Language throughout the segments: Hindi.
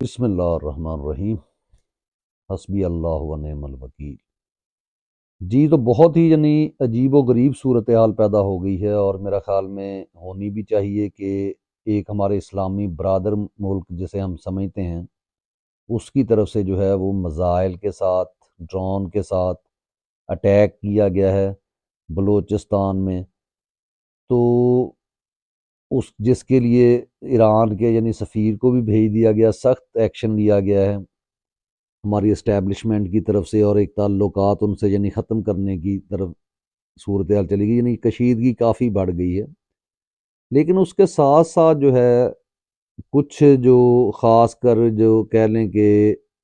बिस्मिल्लाहिर्रहमानिर्रहीम। हस्बी अल्लाह व निअमल वकील। जी, तो बहुत ही अजीब व गरीब सूरत हाल पैदा हो गई है और मेरा ख़्याल में होनी भी चाहिए कि एक हमारे इस्लामी ब्रादर मुल्क जिसे हम समझते हैं, उसकी तरफ से जो है वो मिज़ाइल के साथ, ड्रोन के साथ अटैक किया गया है बलूचिस्तान में। तो उस जिसके लिए ईरान के सफ़ीर को भी भेज दिया गया, सख्त एक्शन लिया गया है हमारी इस्टेब्लिशमेंट की तरफ से और एक ताल्लुकात उनसे ख़त्म करने की तरफ सूरत हाल चली गई, कशीदगी काफ़ी बढ़ गई है। लेकिन उसके साथ साथ जो है कुछ जो ख़ास कर जो कह लें कि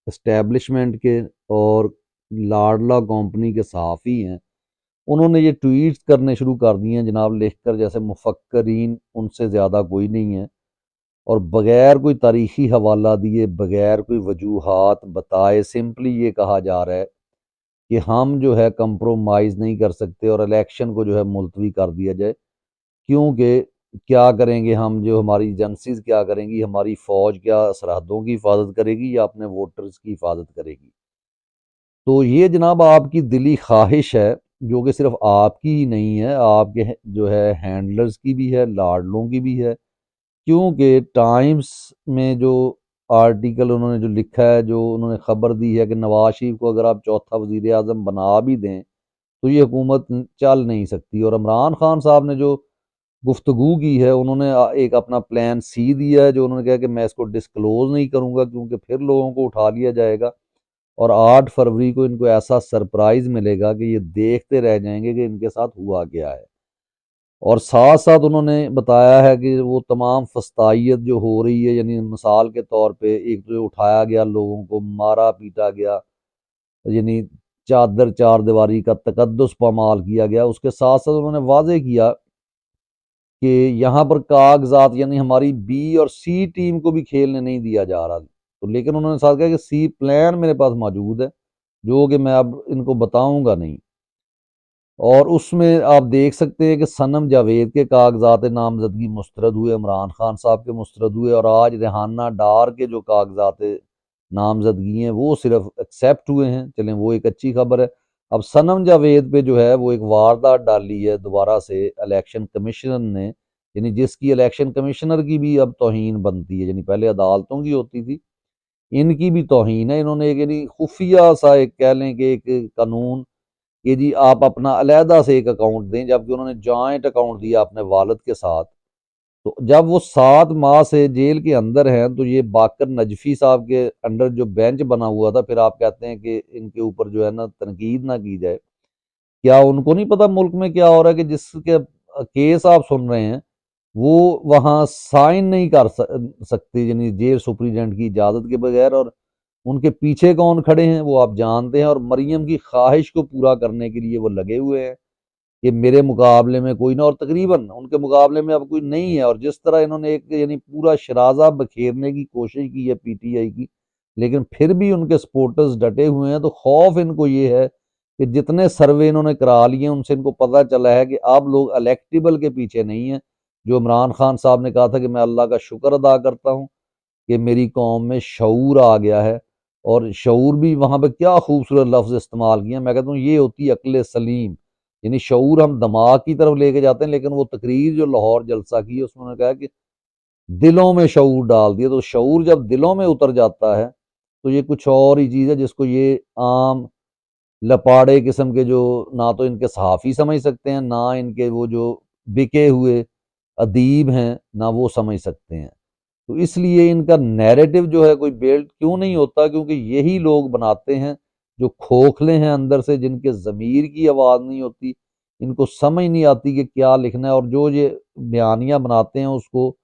इस्टेब्लिशमेंट के और लाडला कंपनी के सहाफ़ी हैं, उन्होंने ये ट्वीट्स करने शुरू कर दिए हैं जनाब, लिख कर जैसे मुफक्करीन उनसे ज़्यादा कोई नहीं है, और बग़ैर कोई तारीख़ी हवाला दिए, बग़ैर कोई वजूहात बताए, सिंपली ये कहा जा रहा है कि हम जो है कंप्रोमाइज़ नहीं कर सकते और इलेक्शन को जो है मुलतवी कर दिया जाए। क्योंकि क्या करेंगे हम, जो हमारी एजेंसीज़ क्या करेंगी, हमारी फ़ौज क्या सरहदों की हिफाजत करेगी या अपने वोटर्स की हिफाजत करेगी। तो ये जनाब आपकी दिली ख्वाहिश है, जो कि सिर्फ़ आपकी ही नहीं है, आपके जो है हैंडलर्स की भी है, लाडलों की भी है। क्योंकि टाइम्स में जो आर्टिकल उन्होंने जो लिखा है, जो उन्होंने ख़बर दी है कि नवाज़ शरीफ को अगर आप चौथा वज़ीर आज़म बना भी दें, तो ये हुकूमत चल नहीं सकती। और इमरान खान साहब ने जो गुफ्तगू की है, उन्होंने एक अपना प्लान सी दिया है, जो उन्होंने कहा कि मैं इसको डिस्क्लोज़ नहीं करूँगा क्योंकि फिर लोगों को उठा लिया जाएगा और 8 फरवरी को इनको ऐसा सरप्राइज़ मिलेगा कि ये देखते रह जाएँगे कि इनके साथ हुआ क्या है। और साथ-साथ उन्होंने बताया है कि वो तमाम फस्तायत जो हो रही है, मिसाल के तौर पे एक तो उठाया गया, लोगों को मारा-पीटा गया, यानी चादर चारदीवारी का तकद्दुस पामाल किया गया। उसके साथ-साथ उन्होंने वाज़ेह किया कि यहाँ पर कागज़ात हमारी बी और सी टीम को भी खेलने नहीं दिया जा रहा। तो लेकिन उन्होंने साथ कहा कि सी प्लान मेरे पास मौजूद है, जो कि मैं अब इनको बताऊँगा नहीं। और उसमें आप देख सकते हैं कि सनम जावेद के कागज़ात नामज़दगी मुस्तरद हुए, इमरान खान साहब के मुस्तरद हुए, और आज रेहाना डार के जो कागज़ात नामज़दगी हैं वो सिर्फ एक्सेप्ट हुए हैं। चलें, वो एक अच्छी खबर है। अब सनम जावेद पे जो है वो एक वारदात डाली है दोबारा से इलेक्शन कमिश्नर ने, जिसकी इलेक्शन कमिश्नर की भी अब तौहीन बनती है, पहले अदालतों की होती थी, इनकी भी तौहीन है। इन्होंने एक खुफिया सा एक कह लें कि एक कानून कि जी आप अपना अलहदा से एक अकाउंट दें, जबकि उन्होंने जॉइंट अकाउंट दिया अपने वालिद के साथ। तो जब वो 7 माह से जेल के अंदर हैं, तो ये बाकर नजफ़ी साहब के अंडर जो बेंच बना हुआ था, फिर आप कहते हैं कि इनके ऊपर जो है ना तनकीद ना की जाए। क्या उनको नहीं पता मुल्क में क्या हो रहा है कि जिसके केस आप सुन रहे हैं, वो वहाँ साइन नहीं कर सकते, जेल सुप्रीडेंट की इजाज़त के बगैर, और उनके पीछे कौन खड़े हैं वो आप जानते हैं, और मरियम की ख्वाहिश को पूरा करने के लिए वो लगे हुए हैं कि मेरे मुकाबले में कोई ना, और तकरीबन उनके मुकाबले में अब कोई नहीं है। और जिस तरह इन्होंने एक पूरा शराजा बखेरने की कोशिश की है पीटीआई की, लेकिन फिर भी उनके सपोर्टर्स डटे हुए हैं। तो खौफ इनको ये है कि जितने सर्वे इन्होंने करा लिए, उनसे इनको पता चला है कि अब लोग इलेक्टेबल के पीछे नहीं हैं। जो इमरान खान साहब ने कहा था कि मैं अल्लाह का शुक्र अदा करता हूँ कि मेरी कौम में शऊर आ गया है, और शऊर भी वहाँ पे क्या खूबसूरत लफ्ज़ इस्तेमाल किए हैं। मैं कहता हूँ ये होती है अक्ल सलीम, शऊर हम दिमाग की तरफ लेके जाते हैं, लेकिन वो तकरीर जो लाहौर जलसा की है उसमें उन्होंने कहा कि दिलों में शऊर डाल दिया। तो शऊर जब दिलों में उतर जाता है, तो ये कुछ और ही चीज़ है, जिसको ये आम लपाड़े किस्म के जो ना तो इनके सहाफ़ी समझ सकते हैं, ना इनके वो जो बिके हुए अदीब हैं, ना वो समझ सकते हैं। तो इसलिए इनका नैरेटिव जो है कोई बिल्ड क्यों नहीं होता, क्योंकि यही लोग बनाते हैं जो खोखले हैं अंदर से, जिनके ज़मीर की आवाज़ नहीं होती, इनको समझ नहीं आती कि क्या लिखना है, और जो ये बयानियाँ बनाते हैं उसको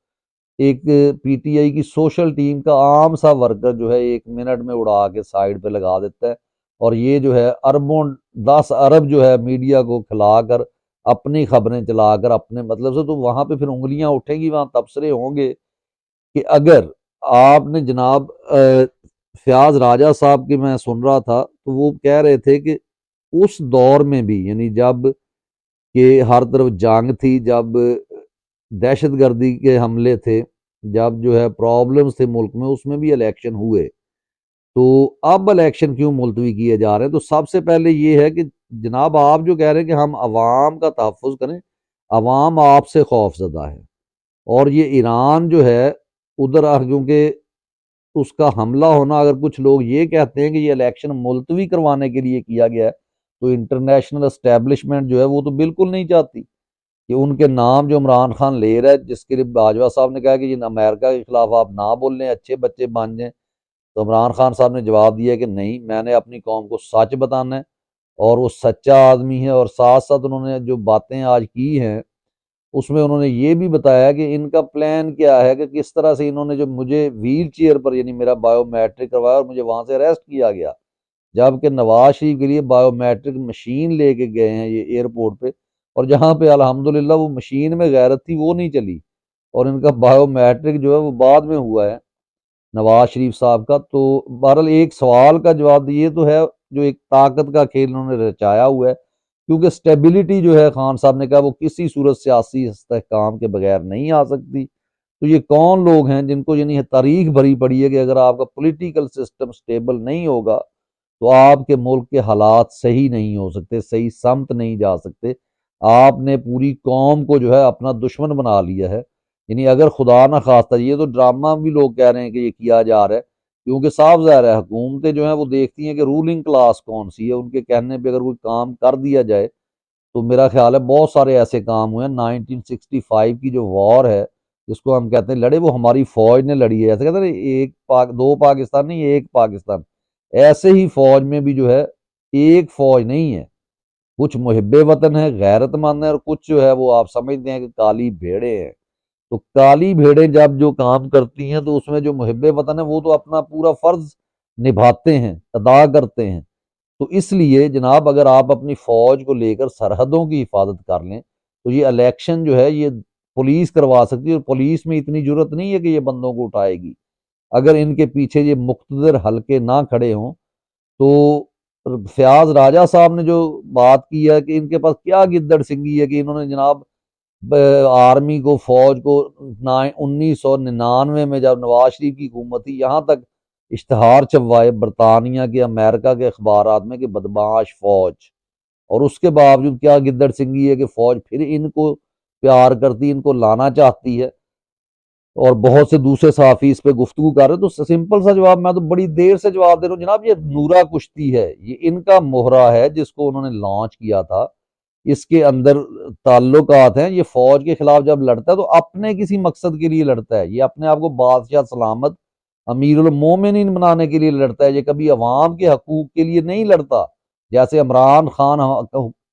एक पीटीआई की सोशल टीम का आम सा वर्कर जो है 1 मिनट में उड़ा के साइड पे लगा देता है। और ये जो है अरबों 10 अरब जो है मीडिया को खिलाकर, अपनी खबरें चलाकर अपने मतलब से, तो वहाँ पे फिर उँगलियाँ उठेंगी, वहाँ तबसरे होंगे कि अगर आपने जनाब फ़याज़ राजा साहब की मैं सुन रहा था, तो वो कह रहे थे कि उस दौर में भी, जब कि हर तरफ जंग थी, जब दहशतगर्दी के हमले थे, जब जो है प्रॉब्लम्स थे मुल्क में, उसमें भी इलेक्शन हुए। तो अब इलेक्शन क्यों मुलतवी किए जा रहे हैं? तो सबसे पहले ये है कि जनाब आप जो कह रहे हैं कि हम अवाम का तहफ़्फ़ुज़ करें, अवाम आपसे खौफज़दा है। और ये ईरान जो है उधर क्योंकि उसका हमला होना, अगर कुछ लोग ये कहते हैं कि ये इलेक्शन मुलतवी करवाने के लिए किया गया है, तो इंटरनेशनल एस्टेब्लिशमेंट जो है वो तो बिल्कुल नहीं चाहती कि उनके नाम जो इमरान खान ले रहा है, जिसके लिए बाजवा साहब ने कहा कि ये अमेरिका के खिलाफ आप ना बोलें, अच्छे बच्चे बन जाएं। तो इमरान खान साहब ने जवाब दिया कि नहीं, मैंने अपनी कौम को सच बताना है, और वो सच्चा आदमी है। और साथ साथ उन्होंने जो बातें आज की हैं, उसमें उन्होंने ये भी बताया कि इनका प्लान क्या है, कि किस तरह से इन्होंने जो मुझे व्हील चेयर पर यानी मेरा बायोमेट्रिक करवाया और मुझे वहां से अरेस्ट किया गया, जबकि नवाज शरीफ के लिए बायोमेट्रिक मशीन लेके गए हैं ये एयरपोर्ट पे, और जहां पे अल्हम्दुलिल्लाह वो मशीन में गैरत थी वो नहीं चली, और इनका बायोमेट्रिक जो है वो बाद में हुआ है नवाज शरीफ साहब का। तो बहरहाल एक सवाल का जवाब ये तो है, जो एक ताकत का खेल उन्होंने रचाया हुआ है, क्योंकि स्टेबिलिटी जो है खान साहब ने कहा वो किसी सूरत सियासी इस्तेहकाम के बगैर नहीं आ सकती। तो ये कौन लोग हैं जिनको यानी तारीख भरी पड़ी है कि अगर आपका पॉलिटिकल सिस्टम स्टेबल नहीं होगा तो आपके मुल्क के हालात सही नहीं हो सकते, सही समत नहीं जा सकते। आपने पूरी कौम को जो है अपना दुश्मन बना लिया है। यानी अगर खुदा ना खास्ता, ये तो ड्रामा भी लोग कह रहे हैं कि ये किया जा रहा है, क्योंकि साफ ज़ाहिर है हुकूमतें जो हैं वो देखती हैं कि रूलिंग क्लास कौन सी है, उनके कहने पे अगर कोई काम कर दिया जाए। तो मेरा ख्याल है बहुत सारे ऐसे काम हुए हैं। 1965 की जो वॉर है, जिसको हम कहते हैं लड़े, वो हमारी फौज ने लड़ी है। ऐसे कहते हैं ना, एक पाक दो पाकिस्तान नहीं, एक पाकिस्तान। ऐसे ही फौज में भी जो है एक फौज नहीं है, कुछ मुहिब्बे वतन है, गैरतमंद है, और कुछ जो है वो आप समझते हैं कि काली भेड़े हैं। तो काली भेड़ें जब जो काम करती हैं, तो उसमें जो मुहिब्बे वतन है वो तो अपना पूरा फर्ज निभाते हैं, अदा करते हैं। तो इसलिए जनाब अगर आप अपनी फौज को लेकर सरहदों की हिफाजत कर लें, तो ये इलेक्शन जो है ये पुलिस करवा सकती है, और पुलिस में इतनी जरूरत नहीं है कि ये बंदों को उठाएगी। अगर इनके पीछे ये मुख्तदर हल्के ना खड़े हों, तो फयाज राजा साहब ने जो बात की है कि इनके पास क्या गिद्दड़ सिंगी है, कि इन्होंने जनाब आर्मी को, फौज को 1999 में जब नवाज शरीफ की हुकूमत थी, यहाँ तक इश्तहार छपवाए बरतानिया के, अमेरिका के अखबारात में कि बदमाश फौज। और उसके बावजूद क्या गिद्दड़ सिंगी है कि फौज फिर इनको प्यार करती, इनको लाना चाहती है। और बहुत से दूसरे सहाफ़ी इस पे गुफ्तगू कर रहे हैं। तो सिंपल सा जवाब, मैं तो बड़ी देर से जवाब दे रहा हूँ जनाब, ये नूरा कुश्ती है, ये इनका मोहरा है जिसको उन्होंने लॉन्च किया था। इसके अंदर ताल्लुकात हैं। ये फौज के खिलाफ जब लड़ता है तो अपने किसी मकसद के लिए लड़ता है, ये अपने आप को बादशाह सलामत अमीरुल मोमिनीन बनाने के लिए लड़ता है, ये कभी अवाम के हकूक के लिए नहीं लड़ता। जैसे इमरान खान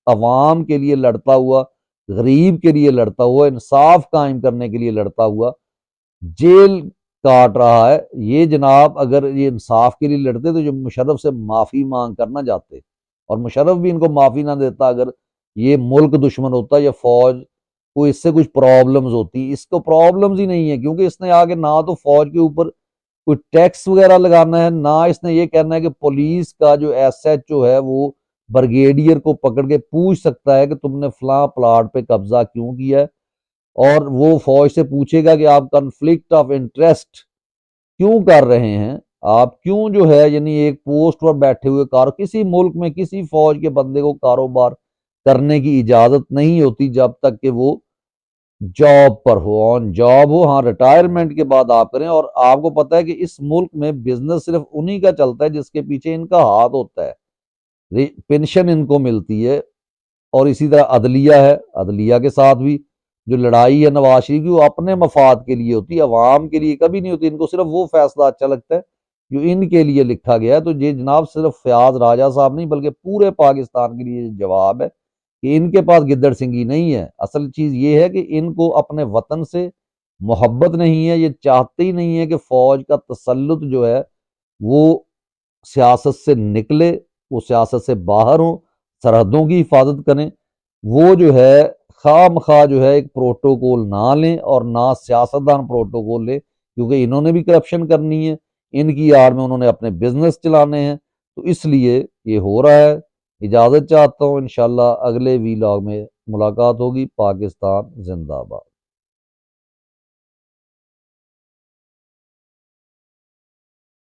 अवाम के लिए लड़ता हुआ, गरीब के लिए लड़ता हुआ, इंसाफ कायम करने के लिए लड़ता हुआ जेल काट रहा है। ये जनाब अगर ये इंसाफ के लिए लड़ते तो जो मुशर्रफ से माफी मांग कर ना जाते, और मुशर्रफ भी इनको माफी ना देता अगर ये मुल्क दुश्मन होता या फौज को इससे कुछ प्रॉब्लम्स होती। इसको प्रॉब्लम्स ही नहीं है, क्योंकि इसने आगे ना तो फौज के ऊपर कोई टैक्स वगैरह लगाना है, ना इसने ये कहना है कि पुलिस का जो एसएचओ है वो ब्रिगेडियर को पकड़ के पूछ सकता है कि तुमने फलां प्लाट पे कब्जा क्यों किया है। और वो फौज से पूछेगा कि आप कन्फ्लिक्ट ऑफ इंटरेस्ट क्यों कर रहे हैं, आप क्यों जो है यानी एक पोस्ट पर बैठे हुए किसी मुल्क में किसी फौज के बंदे को कारोबार करने की इजाजत नहीं होती जब तक कि वो जॉब पर हो, ऑन जॉब हो। हाँ, रिटायरमेंट के बाद आप करें। और आपको पता है कि इस मुल्क में बिजनेस सिर्फ उन्हीं का चलता है जिसके पीछे इनका हाथ होता है, पेंशन इनको मिलती है। और इसी तरह अदलिया है, अदलिया के साथ भी जो लड़ाई है नवाज शरीफ की, वो अपने मफाद के लिए होती है, अवाम के लिए कभी नहीं होती। इनको सिर्फ वो फैसला अच्छा लगता है जो इनके लिए लिखा गया है। तो ये जनाब सिर्फ फयाज राजा साहब नहीं बल्कि पूरे पाकिस्तान के लिए जवाब है कि इनके पास गिद्दड़ सिंगी नहीं है। असल चीज ये है कि इनको अपने वतन से मोहब्बत नहीं है, ये चाहते ही नहीं है कि फौज का तसल्लुत जो है वो सियासत से निकले, वो सियासत से बाहर हों, सरहदों की हिफाजत करें। वो जो है खामखा जो है एक प्रोटोकॉल ना लें, और ना सियासतदान प्रोटोकॉल लें, क्योंकि इन्होंने भी करप्शन करनी है, इनकी आड़ में उन्होंने अपने बिजनेस चलाने हैं। तो इसलिए ये हो रहा है। इजाज़त चाहता हूँ, इंशाल्लाह अगले वीलॉग में मुलाकात होगी। पाकिस्तान जिंदाबाद।